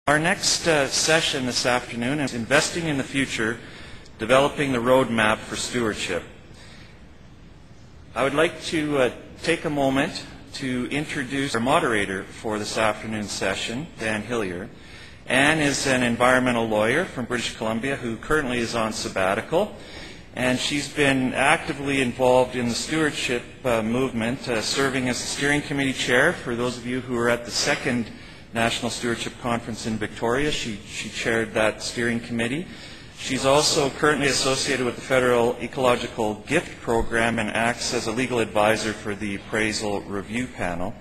Our next session this afternoon is Investing in the Future, Developing the Roadmap for Stewardship. I would like to take a moment to introduce our moderator for this afternoon's session, Dan Hillyer. Anne is an environmental lawyer from British Columbia who currently is on sabbatical, and she's been actively involved in the stewardship movement, serving as the steering committee chair. For those of you who are at the second National Stewardship Conference in Victoria, she chaired that steering committee. She's also currently associated with the Federal Ecological Gift Program and acts as a legal advisor for the Appraisal Review Panel.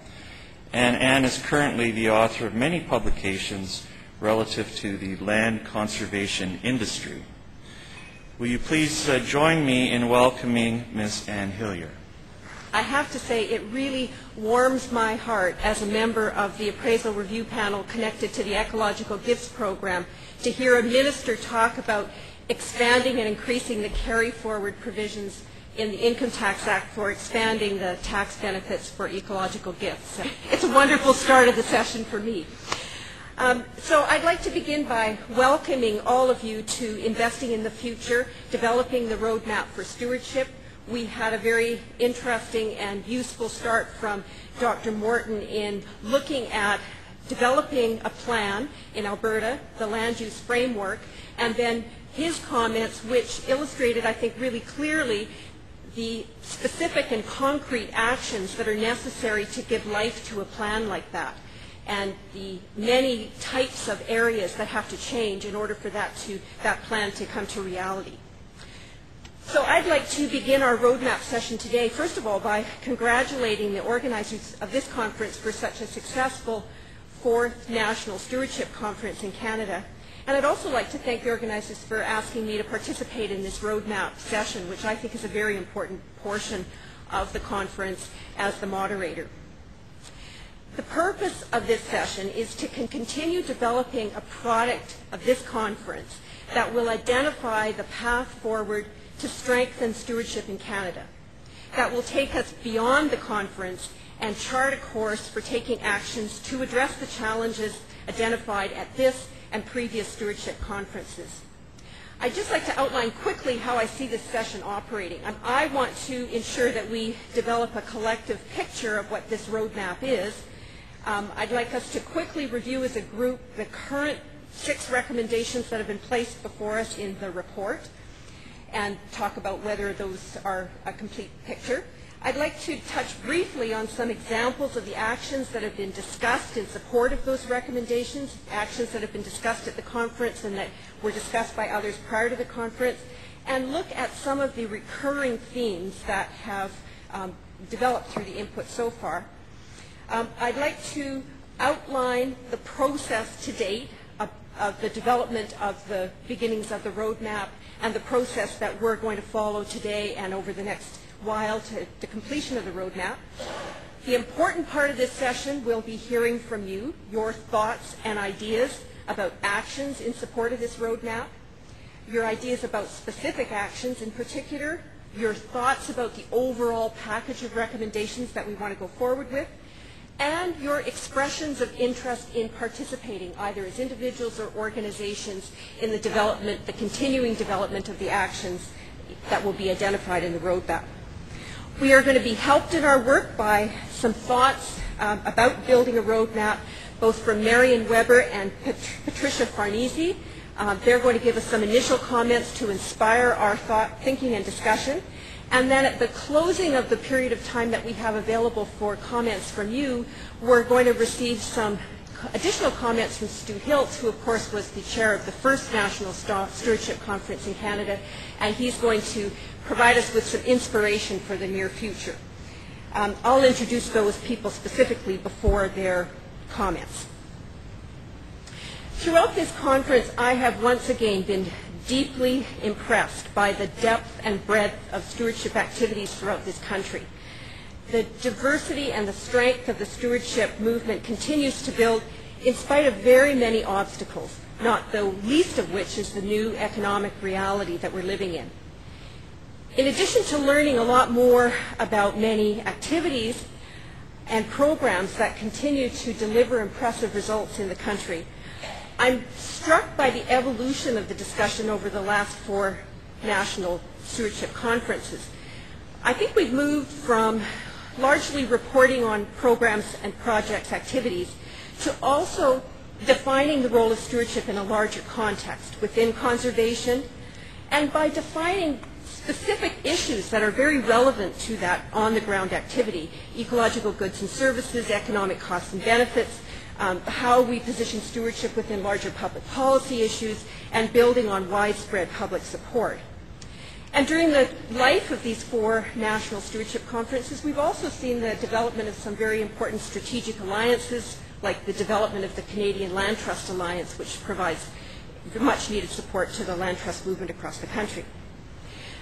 And Anne is currently the author of many publications relative to the land conservation industry. Will you please join me in welcoming Ms. Anne Hillyer? I have to say it really warms my heart as a member of the Appraisal Review Panel connected to the Ecological Gifts Program to hear a minister talk about expanding and increasing the carry-forward provisions in the Income Tax Act for expanding the tax benefits for ecological gifts. It's a wonderful start of the session for me. So I'd like to begin by welcoming all of you to Investing in the Future, Developing the Roadmap for Stewardship. We had a very interesting and useful start from Dr. Morton in looking at developing a plan in Alberta, the land use framework, and then his comments which illustrated, I think, really clearly the specific and concrete actions that are necessary to give life to a plan like that, and the many types of areas that have to change in order for that plan to come to reality. So I'd like to begin our roadmap session today, first of all, by congratulating the organizers of this conference for such a successful 4th National Stewardship Conference in Canada. And I'd also like to thank the organizers for asking me to participate in this roadmap session, which I think is a very important portion of the conference as the moderator. The purpose of this session is to continue developing a product of this conference that will identify the path forward to strengthen stewardship in Canada, that will take us beyond the conference and chart a course for taking actions to address the challenges identified at this and previous stewardship conferences. I'd just like to outline quickly how I see this session operating. I want to ensure that we develop a collective picture of what this roadmap is. I'd like us to quickly review as a group the current 6 recommendations that have been placed before us in the report, and talk about whether those are a complete picture. I'd like to touch briefly on some examples of the actions that have been discussed in support of those recommendations, actions that have been discussed at the conference and that were discussed by others prior to the conference, and look at some of the recurring themes that have developed through the input so far. I'd like to outline the process to date of the development of the beginnings of the roadmap and the process that we're going to follow today and over the next while to the completion of the roadmap. The important part of this session will be hearing from you, your thoughts and ideas about actions in support of this roadmap, your ideas about specific actions in particular, your thoughts about the overall package of recommendations that we want to go forward with, and your expressions of interest in participating, either as individuals or organizations, in the development, the continuing development of the actions that will be identified in the roadmap. We are going to be helped in our work by some thoughts about building a roadmap, both from Marion Weber and Patricia Farnese. They're going to give us some initial comments to inspire our thinking and discussion. And then at the closing of the period of time that we have available for comments from you, we're going to receive some additional comments from Stu Hiltz, who of course was the chair of the first National Stewardship Conference in Canada, and he's going to provide us with some inspiration for the near future. I'll introduce those people specifically before their comments. Throughout this conference, I have once again been deeply impressed by the depth and breadth of stewardship activities throughout this country. The diversity and the strength of the stewardship movement continues to build in spite of very many obstacles, not the least of which is the new economic reality that we're living in. In addition to learning a lot more about many activities and programs that continue to deliver impressive results in the country, I'm struck by the evolution of the discussion over the last 4 national stewardship conferences. I think we've moved from largely reporting on programs and projects activities to also defining the role of stewardship in a larger context within conservation, and by defining specific issues that are very relevant to that on-the-ground activity: ecological goods and services, economic costs and benefits, how we position stewardship within larger public policy issues, and building on widespread public support. And during the life of these 4 national stewardship conferences, we've also seen the development of some very important strategic alliances, like the development of the Canadian Land Trust Alliance, which provides much needed support to the land trust movement across the country.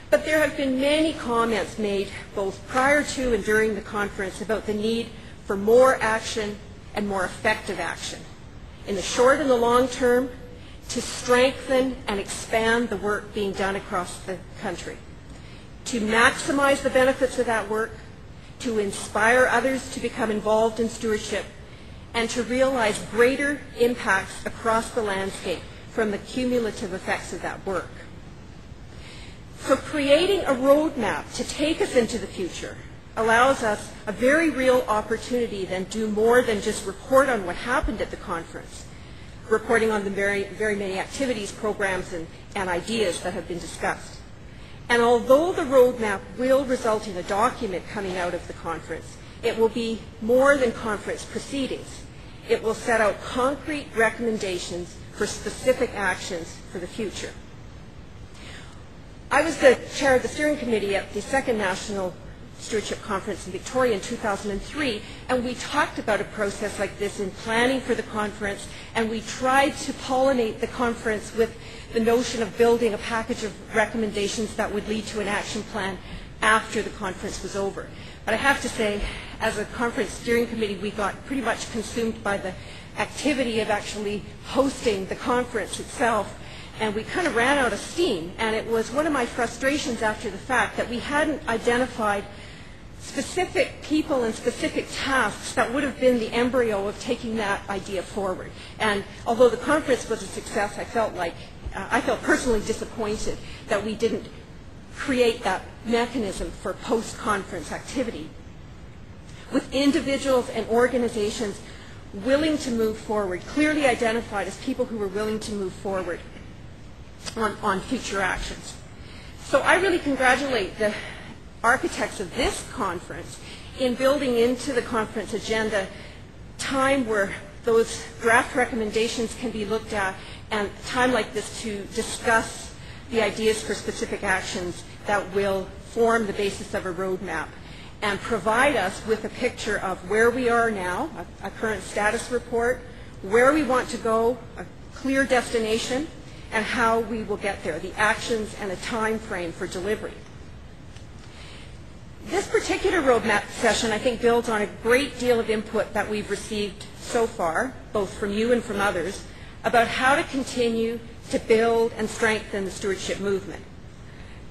But there have been many comments made both prior to and during the conference about the need for more action and more effective action in the short and the long term to strengthen and expand the work being done across the country, to maximize the benefits of that work, to inspire others to become involved in stewardship, and to realize greater impacts across the landscape from the cumulative effects of that work. So creating a roadmap to take us into the future allows us a very real opportunity then to do more than just report on what happened at the conference, reporting on the very many activities, programs, and ideas that have been discussed. And although the roadmap will result in a document coming out of the conference, it will be more than conference proceedings. It will set out concrete recommendations for specific actions for the future. I was the chair of the steering committee at the 2nd National Stewardship Conference in Victoria in 2003, and we talked about a process like this in planning for the conference, and we tried to pollinate the conference with the notion of building a package of recommendations that would lead to an action plan after the conference was over. But I have to say, as a conference steering committee, we got pretty much consumed by the activity of actually hosting the conference itself, and we kind of ran out of steam. And it was one of my frustrations after the fact that we hadn't identified specific people and specific tasks that would have been the embryo of taking that idea forward. And although the conference was a success, I felt personally disappointed that we didn't create that mechanism for post-conference activity, with individuals and organizations willing to move forward, clearly identified as people who were willing to move forward on future actions. So I really congratulate the architects of this conference in building into the conference agenda time where those draft recommendations can be looked at, and time like this to discuss the ideas for specific actions that will form the basis of a roadmap and provide us with a picture of where we are now, a current status report, where we want to go, a clear destination, and how we will get there, the actions and a time frame for delivery. This particular roadmap session, I think, builds on a great deal of input that we've received so far, both from you and from others, about how to continue to build and strengthen the stewardship movement.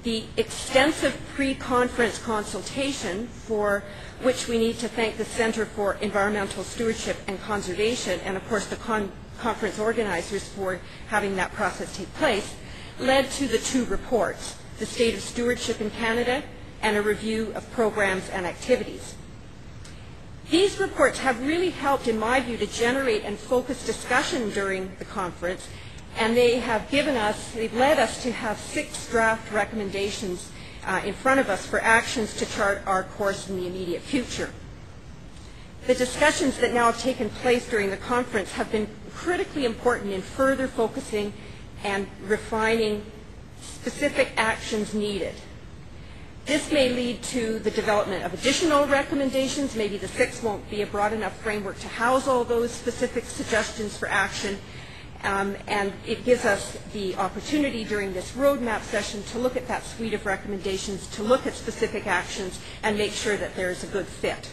The extensive pre-conference consultation, for which we need to thank the Center for Environmental Stewardship and Conservation, and of course the conference organizers for having that process take place, led to the 2 reports, the State of Stewardship in Canada and a review of programs and activities. These reports have really helped, in my view, to generate and focus discussion during the conference, and they've led us to have 6 draft recommendations in front of us for actions to chart our course in the immediate future. The discussions that now have taken place during the conference have been critically important in further focusing and refining specific actions needed. This may lead to the development of additional recommendations. Maybe the 6 won't be a broad enough framework to house all those specific suggestions for action. And it gives us the opportunity during this roadmap session to look at that suite of recommendations, to look at specific actions, and make sure that there is a good fit